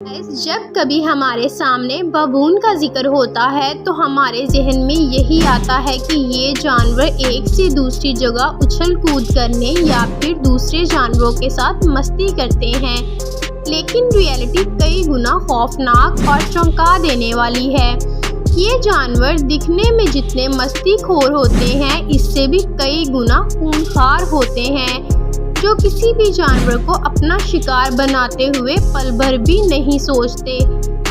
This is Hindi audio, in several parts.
जब कभी हमारे सामने बबून का जिक्र होता है तो हमारे जहन में यही आता है कि ये जानवर एक से दूसरी जगह उछल कूद करने या फिर दूसरे जानवरों के साथ मस्ती करते हैं। लेकिन रियलिटी कई गुना खौफनाक और चौंका देने वाली है। ये जानवर दिखने में जितने मस्तीखोर होते हैं, इससे भी कई गुना खूंखार होते हैं, जो किसी भी जानवर को अपना शिकार बनाते हुए पल भर भी नहीं सोचते।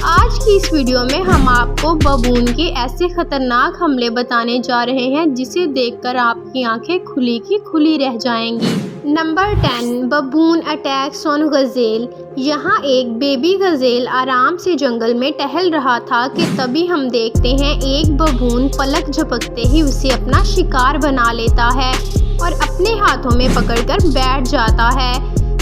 आज की इस वीडियो में हम आपको बबून के ऐसे खतरनाक हमले बताने जा रहे हैं जिसे देखकर आपकी आंखें खुली की खुली रह जाएंगी। Number 10, बबून attacks on Gazelle. यहाँ एक बेबी गजेल आराम से जंगल में टहल रहा था कि तभी हम देखते हैं एक बबून पलक झपकते ही उसे अपना शिकार बना लेता है और अपने हाथों में पकड़कर बैठ जाता है।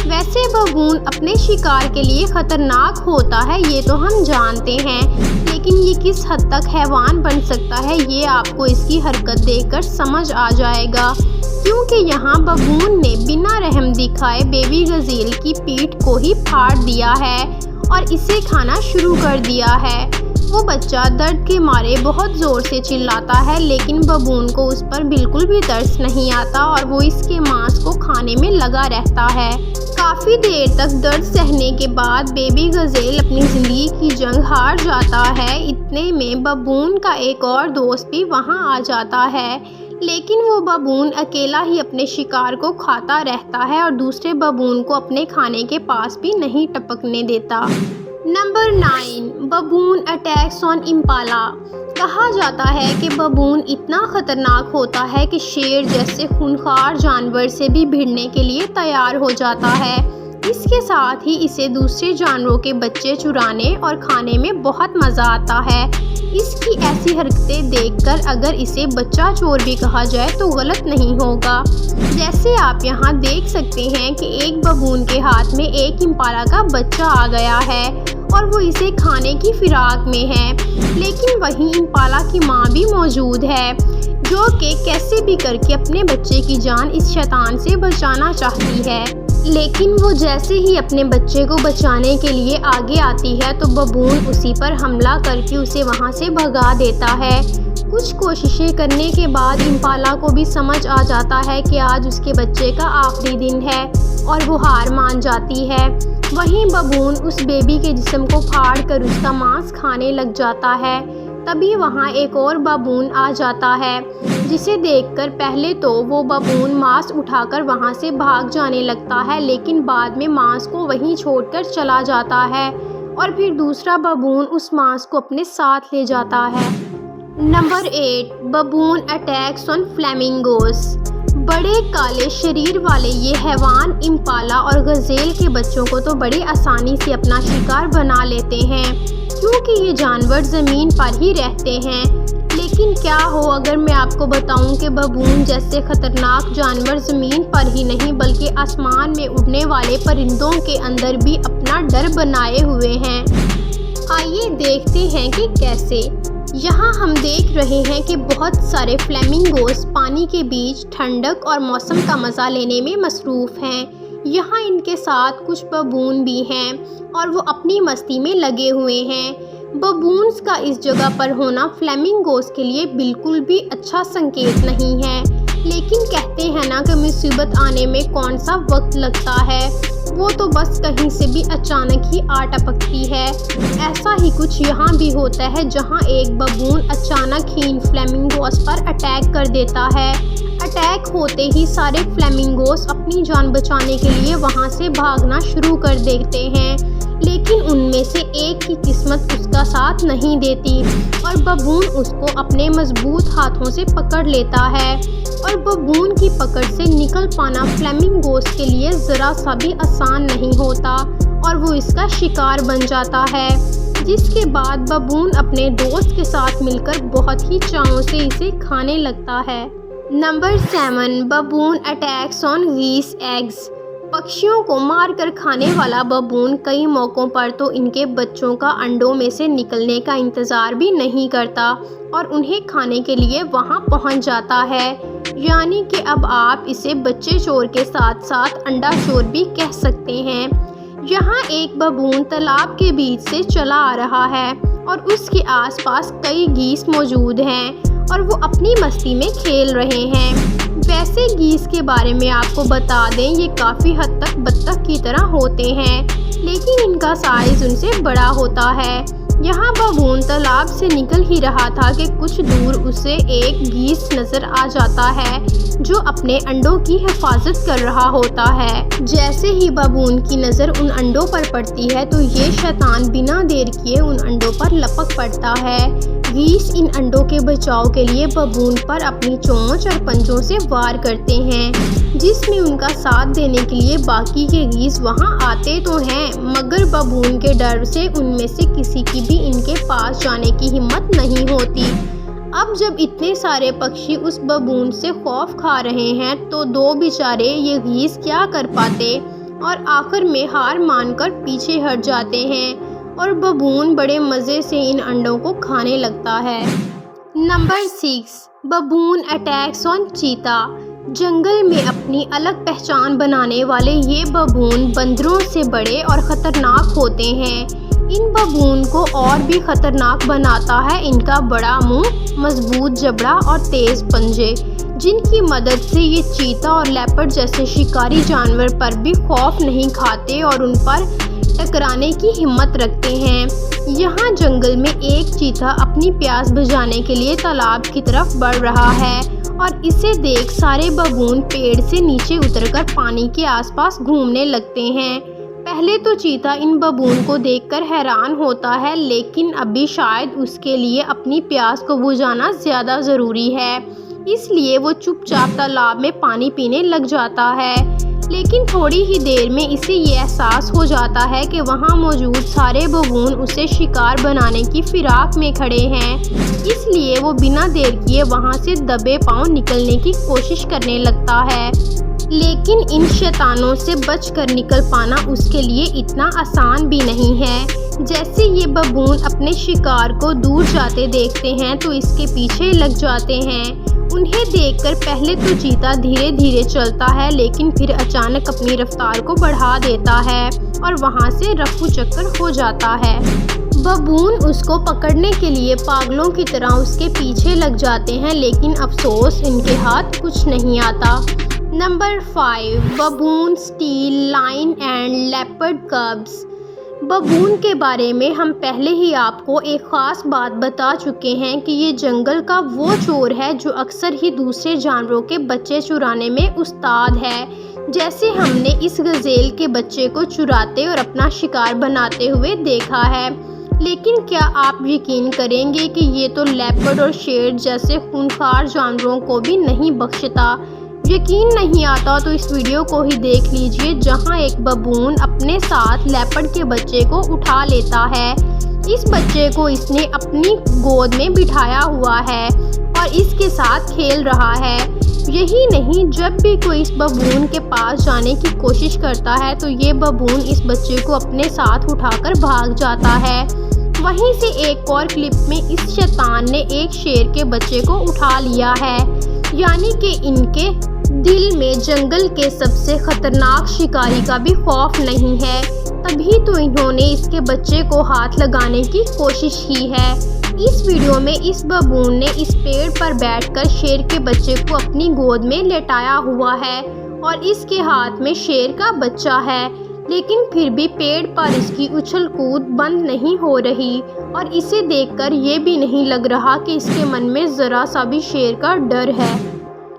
वैसे बबून अपने शिकार के लिए खतरनाक होता है, ये तो हम जानते हैं, लेकिन ये किस हद तक हैवान बन सकता है ये आपको इसकी हरकत देखकर समझ आ जाएगा। क्योंकि यहाँ बबून ने बिना रहम दिखाए बेबी गजेल की पीठ को ही फाड़ दिया है और इसे खाना शुरू कर दिया है। वो बच्चा दर्द के मारे बहुत ज़ोर से चिल्लाता है, लेकिन बबून को उस पर बिल्कुल भी तरस नहीं आता और वो इसके मांस को खाने में लगा रहता है। काफ़ी देर तक दर्द सहने के बाद बेबी गजेल अपनी ज़िंदगी की जंग हार जाता है। इतने में बबून का एक और दोस्त भी वहाँ आ जाता है, लेकिन वो बबून अकेला ही अपने शिकार को खाता रहता है और दूसरे बबून को अपने खाने के पास भी नहीं टपकने देता। Number 9, बबून attacks on Impala. कहा जाता है कि बबून इतना खतरनाक होता है कि शेर जैसे खूंखार जानवर से भी भिड़ने के लिए तैयार हो जाता है। इसके साथ ही इसे दूसरे जानवरों के बच्चे चुराने और खाने में बहुत मज़ा आता है। इसकी ऐसी हरकतें देखकर अगर इसे बच्चा चोर भी कहा जाए तो गलत नहीं होगा। जैसे आप यहाँ देख सकते हैं कि एक बबून के हाथ में एक इम्पाला का बच्चा आ गया है और वो इसे खाने की फिराक में है, लेकिन वहीं इम्पाला की माँ भी मौजूद है, जो कि कैसे भी करके अपने बच्चे की जान इस शैतान से बचाना चाहती है। लेकिन वो जैसे ही अपने बच्चे को बचाने के लिए आगे आती है तो बबून उसी पर हमला करके उसे वहाँ से भगा देता है। कुछ कोशिशें करने के बाद इम्पाला को भी समझ आ जाता है कि आज उसके बच्चे का आखिरी दिन है और वो हार मान जाती है। वहीं बबून उस बेबी के जिस्म को फाड़ कर उसका मांस खाने लग जाता है। तभी वहाँ एक और बबून आ जाता है, जिसे देखकर पहले तो वो बबून मांस उठाकर वहाँ से भाग जाने लगता है, लेकिन बाद में मांस को वहीं छोड़कर चला जाता है और फिर दूसरा बबून उस मांस को अपने साथ ले जाता है। Number 8, बबून attacks on flamingos. बड़े काले शरीर वाले ये हैवान इम्पाला और गजेल के बच्चों को तो बड़े आसानी से अपना शिकार बना लेते हैं, क्योंकि ये जानवर ज़मीन पर ही रहते हैं। लेकिन क्या हो अगर मैं आपको बताऊं कि बबून जैसे खतरनाक जानवर ज़मीन पर ही नहीं बल्कि आसमान में उड़ने वाले परिंदों के अंदर भी अपना डर बनाए हुए हैं। आइए देखते हैं कि कैसे। यहाँ हम देख रहे हैं कि बहुत सारे फ्लेमिंगोस पानी के बीच ठंडक और मौसम का मज़ा लेने में मसरूफ़ हैं। यहाँ इनके साथ कुछ बबून भी हैं और वो अपनी मस्ती में लगे हुए हैं। बबून्स का इस जगह पर होना फ्लेमिंगोस के लिए बिल्कुल भी अच्छा संकेत नहीं है, लेकिन कहते हैं ना कि मुसीबत आने में कौन सा वक्त लगता है, वो तो बस कहीं से भी अचानक ही आ टपकती है। ऐसा ही कुछ यहाँ भी होता है, जहाँ एक बबून अचानक ही इन फ्लेमिंगोस पर अटैक कर देता है। अटैक होते ही सारे फ्लेमिंगोस अपनी जान बचाने के लिए वहाँ से भागना शुरू कर देते हैं, लेकिन उनमें से एक की किस्मत उसका साथ नहीं देती और बबून उसको अपने मजबूत हाथों से पकड़ लेता है और बबून की पकड़ से निकल पाना फ्लेमिंगोस के लिए ज़रा सा भी आसान नहीं होता और वो इसका शिकार बन जाता है, जिसके बाद बबून अपने दोस्त के साथ मिलकर बहुत ही चावों से इसे खाने लगता है। नंबर 7, बबून अटैक्स ऑन गीस एग्स। पक्षियों को मारकर खाने वाला बबून कई मौक़ों पर तो इनके बच्चों का अंडों में से निकलने का इंतज़ार भी नहीं करता और उन्हें खाने के लिए वहां पहुंच जाता है। यानी कि अब आप इसे बच्चे चोर के साथ साथ अंडा चोर भी कह सकते हैं। यहाँ एक बबून तालाब के बीच से चला आ रहा है और उसके आसपास कई गीस मौजूद हैं और वो अपनी मस्ती में खेल रहे हैं। वैसे गीस के बारे में आपको बता दें, ये काफ़ी हद तक बत्तख की तरह होते हैं, लेकिन इनका साइज़ उनसे बड़ा होता है। यहाँ बबून तालाब से निकल ही रहा था कि कुछ दूर उसे एक गीस नज़र आ जाता है जो अपने अंडों की हिफाजत कर रहा होता है। जैसे ही बबून की नज़र उन अंडों पर पड़ती है तो ये शैतान बिना देर किए उन अंडों पर लपक पड़ता है। गीस इन अंडों के बचाव के लिए बबून पर अपनी चोंच और पंजों से वार करते हैं, जिसमें उनका साथ देने के लिए बाकी के गीस वहां आते तो हैं, मगर बबून के डर से उनमें से किसी की भी इनके पास जाने की हिम्मत नहीं होती। अब जब इतने सारे पक्षी उस बबून से खौफ खा रहे हैं तो दो बेचारे ये गीस क्या कर पाते और आखिर में हार मानकर पीछे हट जाते हैं और बबून बड़े मज़े से इन अंडों को खाने लगता है। नंबर 6, बबून अटैक्स ऑन चीता। जंगल में अपनी अलग पहचान बनाने वाले ये बबून बंदरों से बड़े और ख़तरनाक होते हैं। इन बबून को और भी ख़तरनाक बनाता है इनका बड़ा मुंह, मजबूत जबड़ा और तेज़ पंजे, जिनकी मदद से ये चीता और लेपर्ड जैसे शिकारी जानवर पर भी खौफ नहीं खाते और उन पर टकराने की हिम्मत रखते हैं। यहाँ जंगल में एक चीता अपनी प्यास बुझाने के लिए तालाब की तरफ बढ़ रहा है और इसे देख सारे बबून पेड़ से नीचे उतरकर पानी के आसपास घूमने लगते हैं। पहले तो चीता इन बबून को देखकर हैरान होता है, लेकिन अभी शायद उसके लिए अपनी प्यास को बुझाना ज़्यादा ज़रूरी है, इसलिए वो चुपचाप तालाब में पानी पीने लग जाता है। लेकिन थोड़ी ही देर में इसे ये एहसास हो जाता है कि वहाँ मौजूद सारे बबून उसे शिकार बनाने की फिराक में खड़े हैं, इसलिए वो बिना देर किए वहाँ से दबे पांव निकलने की कोशिश करने लगता है। लेकिन इन शैतानों से बचकर निकल पाना उसके लिए इतना आसान भी नहीं है। जैसे ये बबून अपने शिकार को दूर जाते देखते हैं तो इसके पीछे लग जाते हैं। उन्हें देखकर पहले तो चीता धीरे धीरे चलता है, लेकिन फिर अचानक अपनी रफ्तार को बढ़ा देता है और वहाँ से रफू चक्कर हो जाता है। बबून उसको पकड़ने के लिए पागलों की तरह उसके पीछे लग जाते हैं, लेकिन अफसोस इनके हाथ कुछ नहीं आता। Number 5, baboon steel lion and leopard cubs. Baboon के बारे में हम पहले ही आपको एक ख़ास बात बता चुके हैं कि ये जंगल का वो चोर है जो अक्सर ही दूसरे जानवरों के बच्चे चुराने में उस्ताद है। जैसे हमने इस गज़ेल के बच्चे को चुराते और अपना शिकार बनाते हुए देखा है। लेकिन क्या आप यकीन करेंगे कि ये तो लेपर्ड और शेर जैसे खूंखार जानवरों को भी नहीं बख्शता। यकीन नहीं आता तो इस वीडियो को ही देख लीजिए, जहां एक बबून अपने साथ लेपर्ड के बच्चे को उठा लेता है। इस बच्चे को इसने अपनी गोद में बिठाया हुआ है और इसके साथ खेल रहा है। यही नहीं, जब भी कोई इस बबून के पास जाने की कोशिश करता है तो ये बबून इस बच्चे को अपने साथ उठाकर भाग जाता है। वहीं से एक और क्लिप में इस शैतान ने एक शेर के बच्चे को उठा लिया है, यानी कि इनके दिल में जंगल के सबसे खतरनाक शिकारी का भी खौफ नहीं है। तभी तो इन्होंने इसके बच्चे को हाथ लगाने की कोशिश की है। इस वीडियो में इस बबून ने इस पेड़ पर बैठकर शेर के बच्चे को अपनी गोद में लेटाया हुआ है और इसके हाथ में शेर का बच्चा है, लेकिन फिर भी पेड़ पर इसकी उछल कूद बंद नहीं हो रही और इसे देखकर ये भी नहीं लग रहा कि इसके मन में ज़रा सा भी शेर का डर है।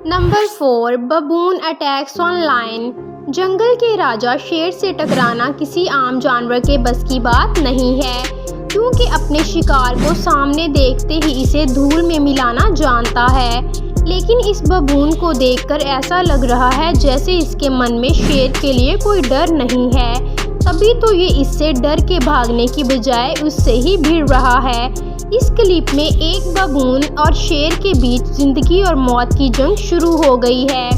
Number 4, baboon attacks on lion. जंगल के राजा शेर से टकराना किसी आम जानवर के बस की बात नहीं है, क्योंकि अपने शिकार को सामने देखते ही इसे धूल में मिलाना जानता है। लेकिन इस बबून को देखकर ऐसा लग रहा है जैसे इसके मन में शेर के लिए कोई डर नहीं है। तभी तो ये इससे डर के भागने की बजाय उससे ही भिड़ रहा है। इस क्लिप में एक बबून और शेर के बीच जिंदगी और मौत की जंग शुरू हो गई है।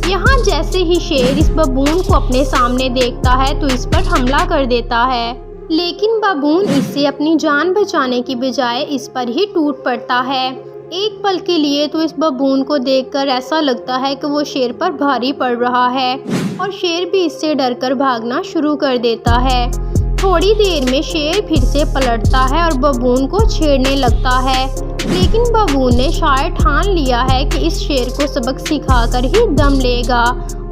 यहाँ जैसे ही शेर इस बबून को अपने सामने देखता है तो इस पर हमला कर देता है, लेकिन बबून इससे अपनी जान बचाने की बजाय इस पर ही टूट पड़ता है। एक पल के लिए तो इस बबून को देखकर ऐसा लगता है कि वो शेर पर भारी पड़ रहा है और शेर भी इससे डरकर भागना शुरू कर देता है। थोड़ी देर में शेर फिर से पलटता है और बबून को छेड़ने लगता है, लेकिन बबून ने शायद ठान लिया है कि इस शेर को सबक सिखाकर ही दम लेगा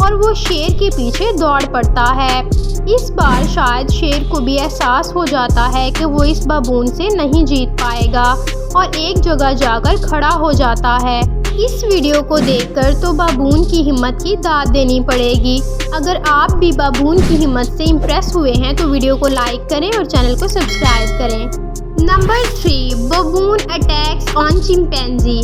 और वो शेर के पीछे दौड़ पड़ता है। इस बार शायद शेर को भी एहसास हो जाता है कि वो इस बबून से नहीं जीत पाएगा और एक जगह जाकर खड़ा हो जाता है। इस वीडियो को देखकर तो बबून की हिम्मत की दाद देनी पड़ेगी। अगर आप भी बबून की हिम्मत से इम्प्रेस हुए हैं तो वीडियो को लाइक करें और चैनल को सब्सक्राइब करें। Number 3, बबून attacks on chimpanzee.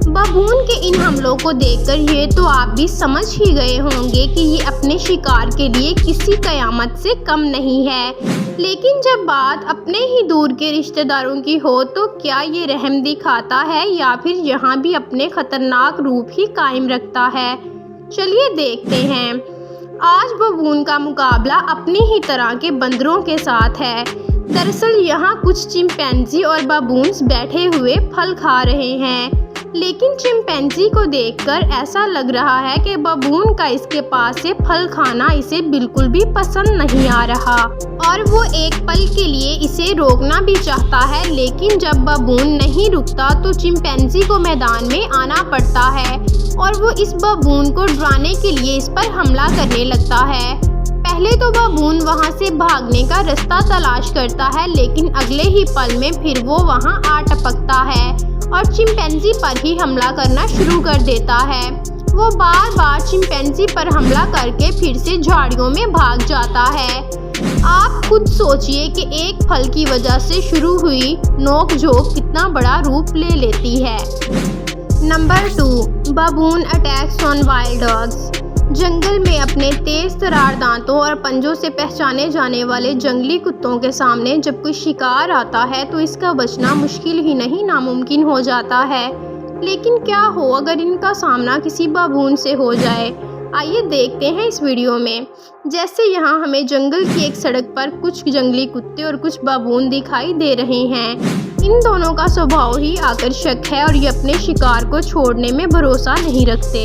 बबून के इन हमलों को देखकर ये तो आप भी समझ ही गए होंगे कि ये अपने शिकार के लिए किसी कयामत से कम नहीं है, लेकिन जब बात अपने ही दूर के रिश्तेदारों की हो तो क्या ये रहम दिखाता है या फिर यहाँ भी अपने खतरनाक रूप ही कायम रखता है। चलिए देखते हैं। आज बबून का मुकाबला अपनी ही तरह के बंदरों के साथ है। दरअसल यहाँ कुछ चिंपैंजी और बबून्स बैठे हुए फल खा रहे हैं, लेकिन चिंपैंजी को देखकर ऐसा लग रहा है कि बबून का इसके पास से फल खाना इसे बिल्कुल भी पसंद नहीं आ रहा और वो एक पल के लिए इसे रोकना भी चाहता है, लेकिन जब बबून नहीं रुकता तो चिंपैंजी को मैदान में आना पड़ता है और वो इस बबून को डराने के लिए इस पर हमला करने लगता है। पहले तो बबून वहाँ से भागने का रास्ता तलाश करता है, लेकिन अगले ही पल में फिर वो वहाँ आ टपकता है और चिंपैंजी पर ही हमला करना शुरू कर देता है। वो बार बार चिंपैंजी पर हमला करके फिर से झाड़ियों में भाग जाता है। आप खुद सोचिए कि एक फल की वजह से शुरू हुई नोक-झोंक कितना बड़ा रूप ले लेती है। Number 2, baboon attacks on wild dogs. जंगल में अपने तेज तरार दांतों और पंजों से पहचाने जाने वाले जंगली कुत्तों के सामने जब कोई शिकार आता है तो इसका बचना मुश्किल ही नहीं नामुमकिन हो जाता है। लेकिन क्या हो अगर इनका सामना किसी बबून से हो जाए। आइए देखते हैं इस वीडियो में। जैसे यहाँ हमें जंगल की एक सड़क पर कुछ जंगली कुत्ते और कुछ बबून दिखाई दे रहे हैं। इन दोनों का स्वभाव ही आकर्षक है और ये अपने शिकार को छोड़ने में भरोसा नहीं रखते।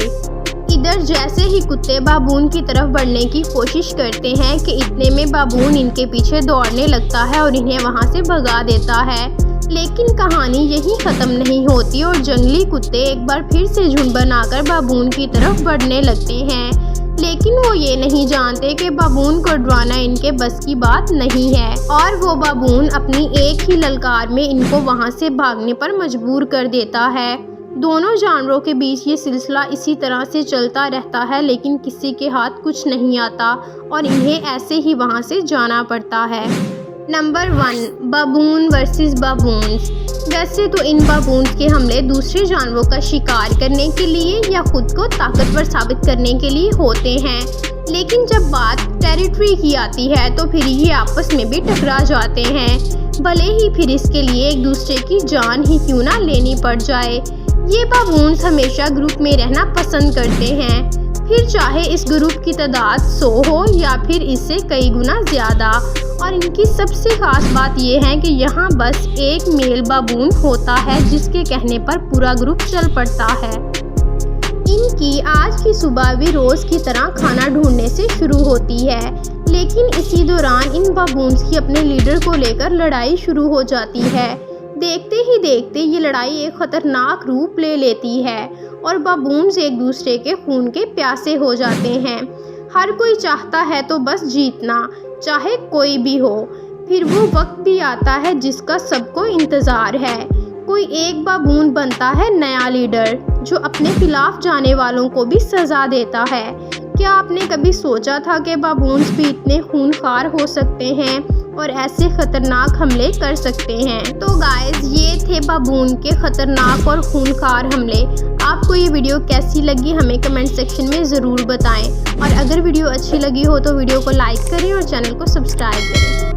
इधर जैसे ही कुत्ते बबून की तरफ बढ़ने की कोशिश करते हैं कि इतने में बबून इनके पीछे दौड़ने लगता है और इन्हें वहां से भगा देता है। लेकिन कहानी यहीं ख़त्म नहीं होती और जंगली कुत्ते एक बार फिर से झुंड बनाकर बबून की तरफ बढ़ने लगते हैं, लेकिन वो ये नहीं जानते कि बबून को डराना इनके बस की बात नहीं है और वो बबून अपनी एक ही ललकार में इनको वहाँ से भागने पर मजबूर कर देता है। दोनों जानवरों के बीच ये सिलसिला इसी तरह से चलता रहता है, लेकिन किसी के हाथ कुछ नहीं आता और इन्हें ऐसे ही वहाँ से जाना पड़ता है। Number 1, बबून versus baboons. वैसे तो इन बबून्स के हमले दूसरे जानवरों का शिकार करने के लिए या खुद को ताकतवर साबित करने के लिए होते हैं, लेकिन जब बात टेरिटरी की आती है तो फिर ये आपस में भी टकरा जाते हैं, भले ही फिर इसके लिए एक दूसरे की जान ही क्यों ना लेनी पड़ जाए। ये बबून्स हमेशा ग्रुप में रहना पसंद करते हैं, फिर चाहे इस ग्रुप की तादाद 100 हो या फिर इससे कई गुना ज़्यादा। और इनकी सबसे खास बात यह है कि यहाँ बस एक मेल बबून होता है जिसके कहने पर पूरा ग्रुप चल पड़ता है। इनकी आज की सुबह भी रोज़ की तरह खाना ढूंढने से शुरू होती है, लेकिन इसी दौरान इन बबून्स की अपने लीडर को लेकर लड़ाई शुरू हो जाती है। देखते ही देखते ये लड़ाई एक खतरनाक रूप ले लेती है और बबून्स एक दूसरे के खून के प्यासे हो जाते हैं। हर कोई चाहता है तो बस जीतना, चाहे कोई भी हो। फिर वो वक्त भी आता है जिसका सबको इंतज़ार है। कोई एक बबून बनता है नया लीडर जो अपने खिलाफ जाने वालों को भी सज़ा देता है। क्या आपने कभी सोचा था कि बबून्स भी इतने खूनखार हो सकते हैं और ऐसे खतरनाक हमले कर सकते हैं? तो गाइस, ये थे बबून के खतरनाक और खूनखार हमले। आपको ये वीडियो कैसी लगी हमें कमेंट सेक्शन में ज़रूर बताएं और अगर वीडियो अच्छी लगी हो तो वीडियो को लाइक करें और चैनल को सब्सक्राइब करें।